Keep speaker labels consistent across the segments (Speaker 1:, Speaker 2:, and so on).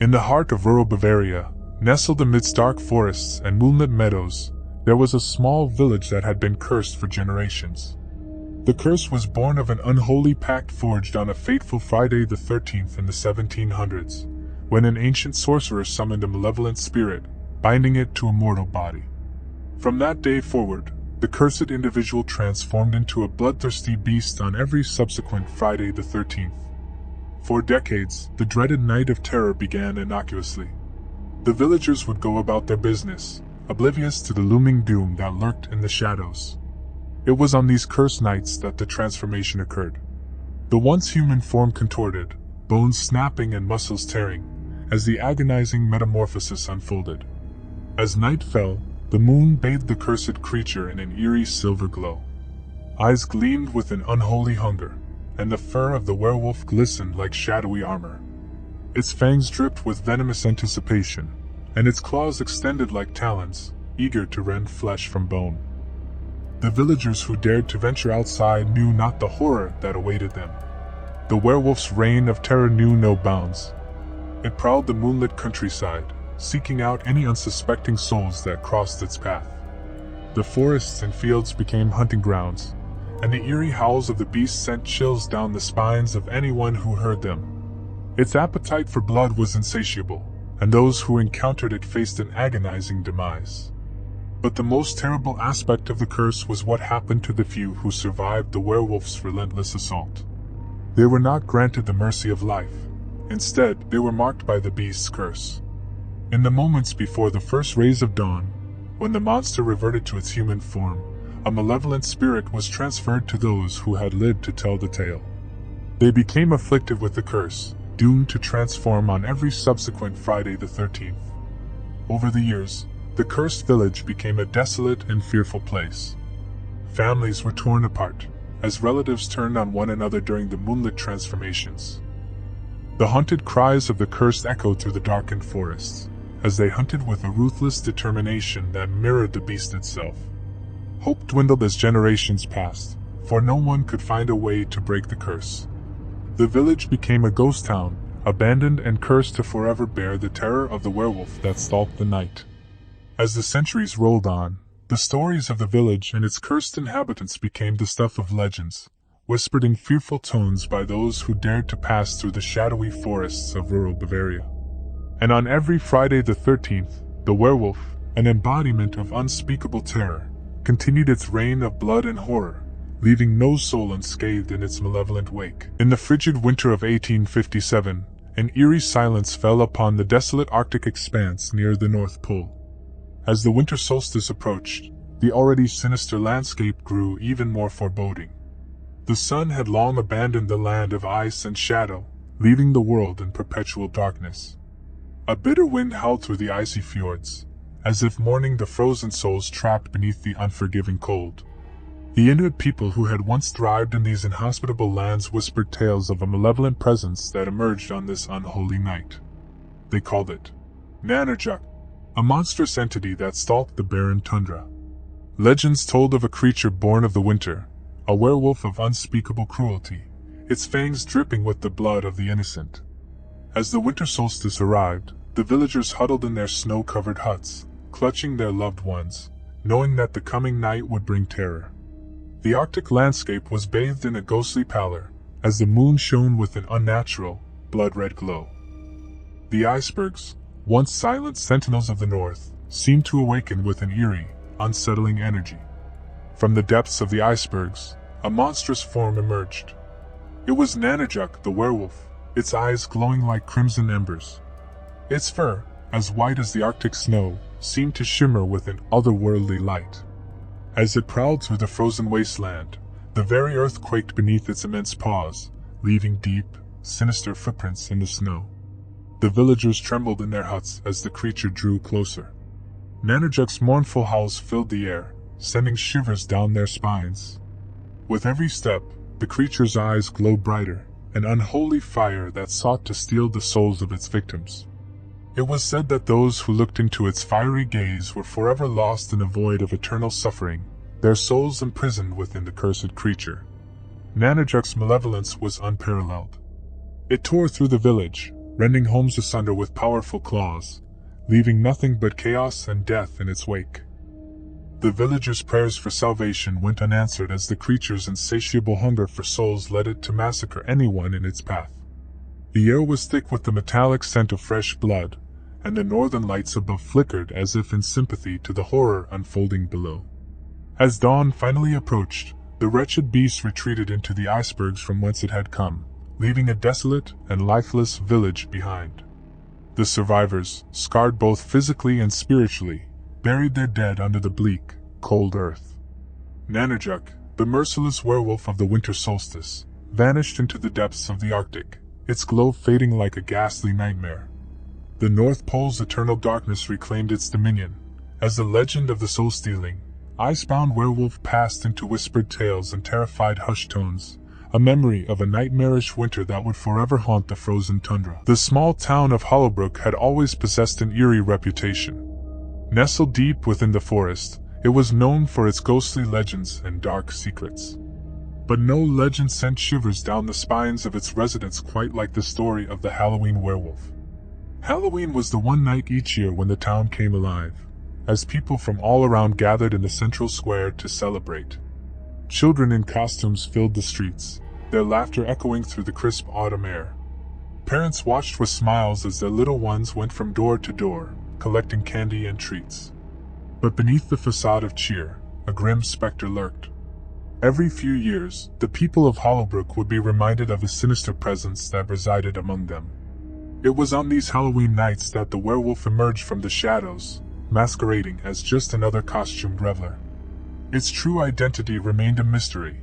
Speaker 1: In the heart of rural Bavaria, nestled amidst dark forests and moonlit meadows, there was a small village that had been cursed for generations. The curse was born of an unholy pact forged on a fateful Friday the 13th in the 1700s, when an ancient sorcerer summoned a malevolent spirit, binding it to a mortal body. From that day forward, the cursed individual transformed into a bloodthirsty beast on every subsequent Friday the 13th. For decades, the dreaded Night of Terror began innocuously. The villagers would go about their business, oblivious to the looming doom that lurked in the shadows. It was on these cursed nights that the transformation occurred. The once human form contorted, bones snapping and muscles tearing, as the agonizing metamorphosis unfolded. As night fell, the moon bathed the cursed creature in an eerie silver glow. Eyes gleamed with an unholy hunger, and the fur of the werewolf glistened like shadowy armor. Its fangs dripped with venomous anticipation, and its claws extended like talons, eager to rend flesh from bone. The villagers who dared to venture outside knew not the horror that awaited them. The werewolf's reign of terror knew no bounds. It prowled the moonlit countryside, seeking out any unsuspecting souls that crossed its path. The forests and fields became hunting grounds, and the eerie howls of the beast sent chills down the spines of anyone who heard them. Its appetite for blood was insatiable, and those who encountered it faced an agonizing demise. But the most terrible aspect of the curse was what happened to the few who survived the werewolf's relentless assault. They were not granted the mercy of life. Instead, they were marked by the beast's curse. In the moments before the first rays of dawn, when the monster reverted to its human form, a malevolent spirit was transferred to those who had lived to tell the tale. They became afflicted with the curse, doomed to transform on every subsequent Friday the 13th. Over the years, the cursed village became a desolate and fearful place. Families were torn apart, as relatives turned on one another during the moonlit transformations. The haunted cries of the cursed echoed through the darkened forests, as they hunted with a ruthless determination that mirrored the beast itself. Hope dwindled as generations passed, for no one could find a way to break the curse. The village became a ghost town, abandoned and cursed to forever bear the terror of the werewolf that stalked the night. As the centuries rolled on, the stories of the village and its cursed inhabitants became the stuff of legends, whispered in fearful tones by those who dared to pass through the shadowy forests of rural Bavaria. And on every Friday the 13th, the werewolf, an embodiment of unspeakable terror, continued its reign of blood and horror, leaving no soul unscathed in its malevolent wake. In the frigid winter of 1857, an eerie silence fell upon the desolate Arctic expanse near the North Pole. As the winter solstice approached, the already sinister landscape grew even more foreboding. The sun had long abandoned the land of ice and shadow, leaving the world in perpetual darkness. A bitter wind howled through the icy fjords, as if mourning the frozen souls trapped beneath the unforgiving cold. The Inuit people who had once thrived in these inhospitable lands whispered tales of a malevolent presence that emerged on this unholy night. They called it Nanarjuk, a monstrous entity that stalked the barren tundra. Legends told of a creature born of the winter, a werewolf of unspeakable cruelty, its fangs dripping with the blood of the innocent. As the winter solstice arrived, the villagers huddled in their snow-covered huts, clutching their loved ones, knowing that the coming night would bring terror. The Arctic landscape was bathed in a ghostly pallor, as the moon shone with an unnatural, blood-red glow. The icebergs, once silent sentinels of the north, seemed to awaken with an eerie, unsettling energy. From the depths of the icebergs, a monstrous form emerged. It was Nanarjuk the werewolf, its eyes glowing like crimson embers. Its fur, as white as the Arctic snow, seemed to shimmer with an otherworldly light. As it prowled through the frozen wasteland, the very earth quaked beneath its immense paws, leaving deep, sinister footprints in the snow. The villagers trembled in their huts as the creature drew closer. Nanarjuk's mournful howls filled the air, sending shivers down their spines. With every step, the creature's eyes glowed brighter, an unholy fire that sought to steal the souls of its victims. It was said that those who looked into its fiery gaze were forever lost in a void of eternal suffering, their souls imprisoned within the cursed creature. Nanarjuk's malevolence was unparalleled. It tore through the village, rending homes asunder with powerful claws, leaving nothing but chaos and death in its wake. The villagers' prayers for salvation went unanswered as the creature's insatiable hunger for souls led it to massacre anyone in its path. The air was thick with the metallic scent of fresh blood, and the northern lights above flickered as if in sympathy to the horror unfolding below. As dawn finally approached, the wretched beast retreated into the icebergs from whence it had come, leaving a desolate and lifeless village behind. The survivors, scarred both physically and spiritually, buried their dead under the bleak, cold earth. Nanerjuk, the merciless werewolf of the winter solstice, vanished into the depths of the Arctic, its glow fading like a ghastly nightmare. The North Pole's eternal darkness reclaimed its dominion, as the legend of the soul-stealing, ice-bound werewolf passed into whispered tales and terrified hushed tones, a memory of a nightmarish winter that would forever haunt the frozen tundra. The small town of Hollowbrook had always possessed an eerie reputation. Nestled deep within the forest, it was known for its ghostly legends and dark secrets. But no legend sent shivers down the spines of its residents quite like the story of the Halloween werewolf. Halloween was the one night each year when the town came alive, as people from all around gathered in the central square to celebrate. Children in costumes filled the streets, their laughter echoing through the crisp autumn air. Parents watched with smiles as their little ones went from door to door, collecting candy and treats. But beneath the facade of cheer, a grim specter lurked. Every few years, the people of Hollowbrook would be reminded of a sinister presence that resided among them. It was on these Halloween nights that the werewolf emerged from the shadows, masquerading as just another costumed reveler. Its true identity remained a mystery,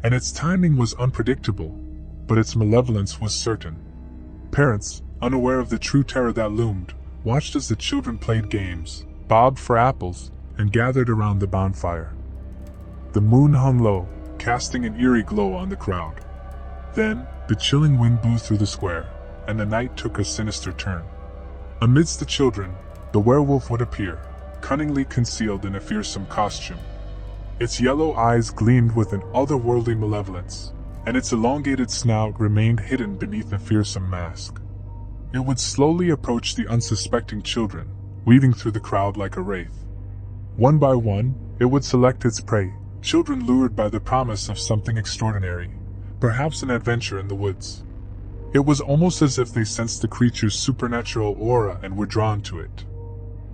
Speaker 1: and its timing was unpredictable, but its malevolence was certain. Parents, unaware of the true terror that loomed, watched as the children played games, bobbed for apples, and gathered around the bonfire. The moon hung low, casting an eerie glow on the crowd. Then, the chilling wind blew through the square, and the night took a sinister turn. Amidst the children, the werewolf would appear, cunningly concealed in a fearsome costume. Its yellow eyes gleamed with an otherworldly malevolence, and its elongated snout remained hidden beneath a fearsome mask. It would slowly approach the unsuspecting children, weaving through the crowd like a wraith. One by one, it would select its prey, children lured by the promise of something extraordinary, perhaps an adventure in the woods. It was almost as if they sensed the creature's supernatural aura and were drawn to it.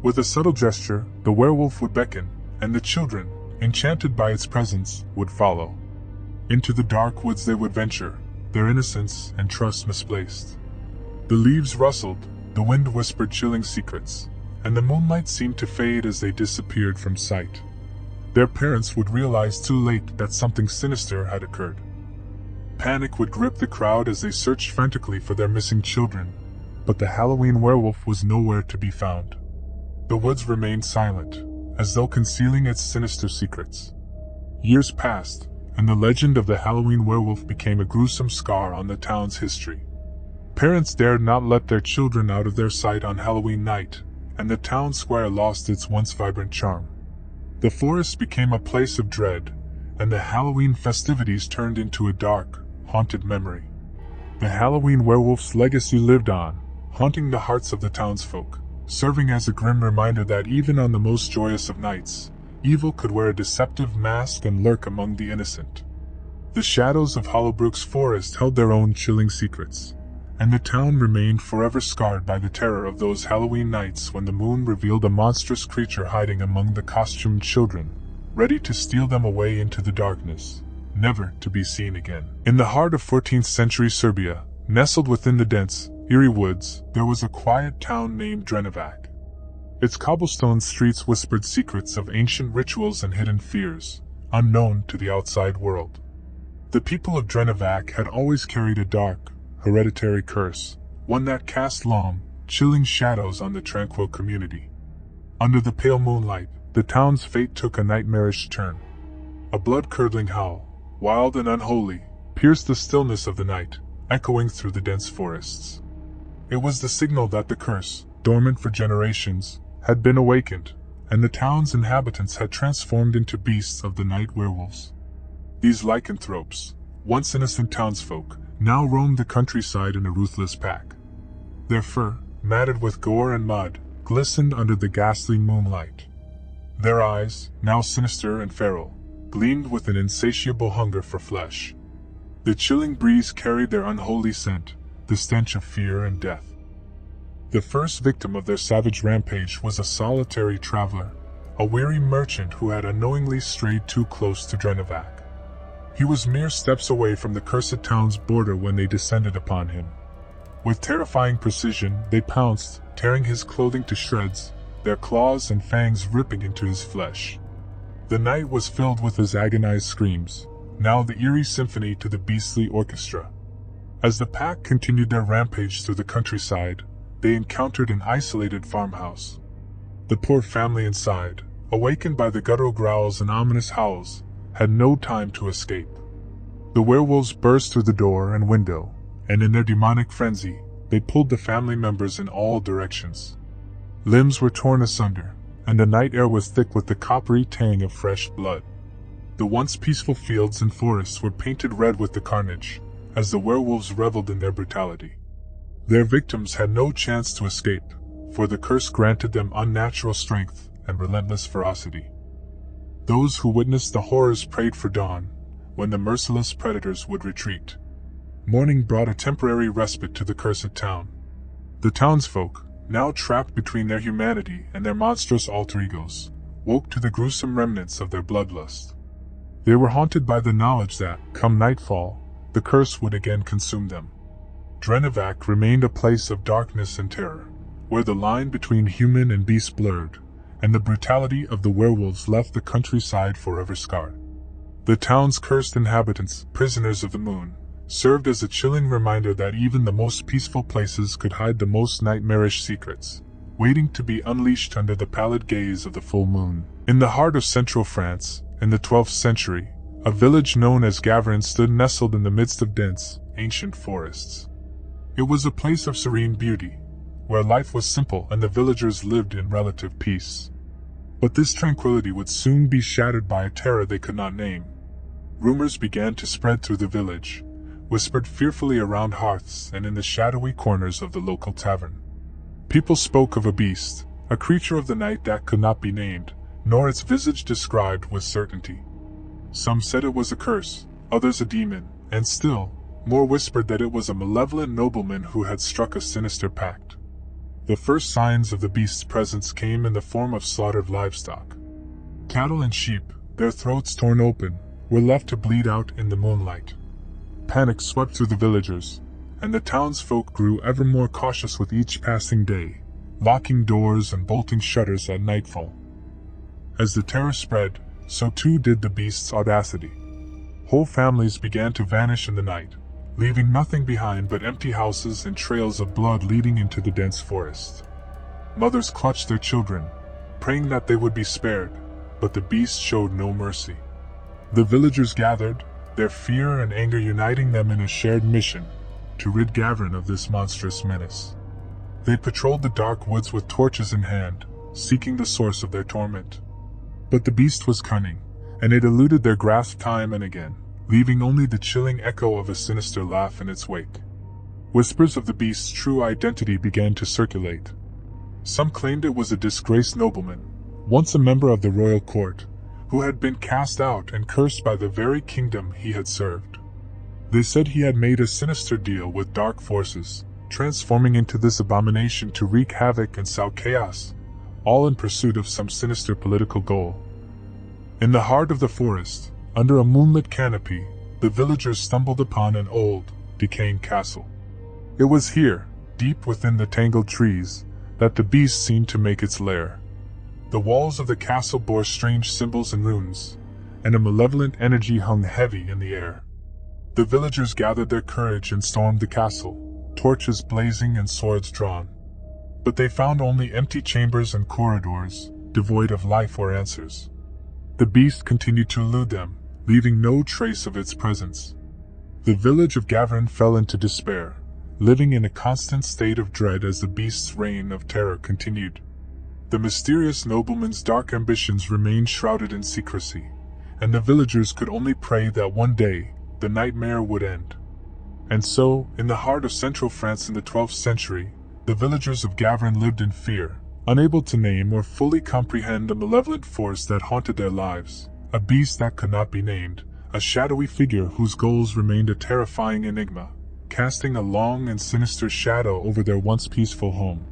Speaker 1: With a subtle gesture, the werewolf would beckon, and the children, enchanted by its presence, would follow. Into the dark woods they would venture, their innocence and trust misplaced. The leaves rustled, the wind whispered chilling secrets, and the moonlight seemed to fade as they disappeared from sight. Their parents would realize too late that something sinister had occurred. Panic would grip the crowd as they searched frantically for their missing children, but the Halloween werewolf was nowhere to be found. The woods remained silent, as though concealing its sinister secrets. Years passed, and the legend of the Halloween werewolf became a gruesome scar on the town's history. Parents dared not let their children out of their sight on Halloween night, and the town square lost its once vibrant charm. The forest became a place of dread, and the Halloween festivities turned into a dark, haunted memory. The Halloween werewolf's legacy lived on, haunting the hearts of the townsfolk, serving as a grim reminder that even on the most joyous of nights, evil could wear a deceptive mask and lurk among the innocent. The shadows of Hollowbrook's forest held their own chilling secrets, and the town remained forever scarred by the terror of those Halloween nights when the moon revealed a monstrous creature hiding among the costumed children, ready to steal them away into the darkness, never to be seen again. In the heart of 14th century Serbia, nestled within the dense, eerie woods, there was a quiet town named Drenovac. Its cobblestone streets whispered secrets of ancient rituals and hidden fears, unknown to the outside world. The people of Drenovac had always carried a dark, hereditary curse, one that cast long, chilling shadows on the tranquil community. Under the pale moonlight, the town's fate took a nightmarish turn. A blood-curdling howl, wild and unholy, pierced the stillness of the night, echoing through the dense forests. It was the signal that the curse, dormant for generations, had been awakened, and the town's inhabitants had transformed into beasts of the night werewolves. These lycanthropes, once innocent townsfolk, now roamed the countryside in a ruthless pack. Their fur, matted with gore and mud, glistened under the ghastly moonlight. Their eyes, now sinister and feral, gleamed with an insatiable hunger for flesh. The chilling breeze carried their unholy scent, the stench of fear and death. The first victim of their savage rampage was a solitary traveler, a weary merchant who had unknowingly strayed too close to Drenovac. He was mere steps away from the cursed town's border when they descended upon him. With terrifying precision, they pounced, tearing his clothing to shreds, their claws and fangs ripping into his flesh. The night was filled with his agonized screams, now the eerie symphony to the beastly orchestra. As the pack continued their rampage through the countryside, they encountered an isolated farmhouse. The poor family inside, awakened by the guttural growls and ominous howls, had no time to escape. The werewolves burst through the door and window, and in their demonic frenzy, they pulled the family members in all directions. Limbs were torn asunder, and the night air was thick with the coppery tang of fresh blood. The once peaceful fields and forests were painted red with the carnage, as the werewolves reveled in their brutality. Their victims had no chance to escape, for the curse granted them unnatural strength and relentless ferocity. Those who witnessed the horrors prayed for dawn, when the merciless predators would retreat. Morning brought a temporary respite to the cursed town. The townsfolk, now trapped between their humanity and their monstrous alter egos, woke to the gruesome remnants of their bloodlust. They were haunted by the knowledge that, come nightfall, the curse would again consume them. Drenovac remained a place of darkness and terror, where the line between human and beast blurred, and the brutality of the werewolves left the countryside forever scarred. The town's cursed inhabitants, prisoners of the moon, served as a chilling reminder that even the most peaceful places could hide the most nightmarish secrets, waiting to be unleashed under the pallid gaze of the full moon. In the heart of central France, in the 12th century, a village known as Gavrin stood nestled in the midst of dense, ancient forests. It was a place of serene beauty, where life was simple and the villagers lived in relative peace. But this tranquility would soon be shattered by a terror they could not name. Rumors began to spread through the village, whispered fearfully around hearths and in the shadowy corners of the local tavern. People spoke of a beast, a creature of the night that could not be named, nor its visage described with certainty. Some said it was a curse, others a demon, and still more whispered that it was a malevolent nobleman who had struck a sinister pact. The first signs of the beast's presence came in the form of slaughtered livestock. Cattle and sheep, their throats torn open, were left to bleed out in the moonlight. Panic swept through the villagers, and the townsfolk grew ever more cautious with each passing day, locking doors and bolting shutters at nightfall. As the terror spread, so too did the beast's audacity. Whole families began to vanish in the night, leaving nothing behind but empty houses and trails of blood leading into the dense forest. Mothers clutched their children, praying that they would be spared, but the beast showed no mercy. The villagers gathered, their fear and anger uniting them in a shared mission to rid Gavrin of this monstrous menace. They patrolled the dark woods with torches in hand, seeking the source of their torment. But the beast was cunning, and it eluded their grasp time and again, leaving only the chilling echo of a sinister laugh in its wake. Whispers of the beast's true identity began to circulate. Some claimed it was a disgraced nobleman, once a member of the royal court, who had been cast out and cursed by the very kingdom he had served. They said he had made a sinister deal with dark forces, transforming into this abomination to wreak havoc and sow chaos, all in pursuit of some sinister political goal. In the heart of the forest, under a moonlit canopy, the villagers stumbled upon an old, decaying castle. It was here, deep within the tangled trees, that the beast seemed to make its lair. The walls of the castle bore strange symbols and runes, and a malevolent energy hung heavy in the air. The villagers gathered their courage and stormed the castle, torches blazing and swords drawn. But they found only empty chambers and corridors, devoid of life or answers. The beast continued to elude them, leaving no trace of its presence. The village of Gavrin fell into despair, living in a constant state of dread as the beast's reign of terror continued. The mysterious nobleman's dark ambitions remained shrouded in secrecy, and the villagers could only pray that one day the nightmare would end. And so, in the heart of central France in the 12th century, The villagers of Gavrin lived in fear, unable to name or fully comprehend the malevolent force that haunted their lives. A beast that could not be named, a shadowy figure whose goals remained a terrifying enigma, casting a long and sinister shadow over their once peaceful home.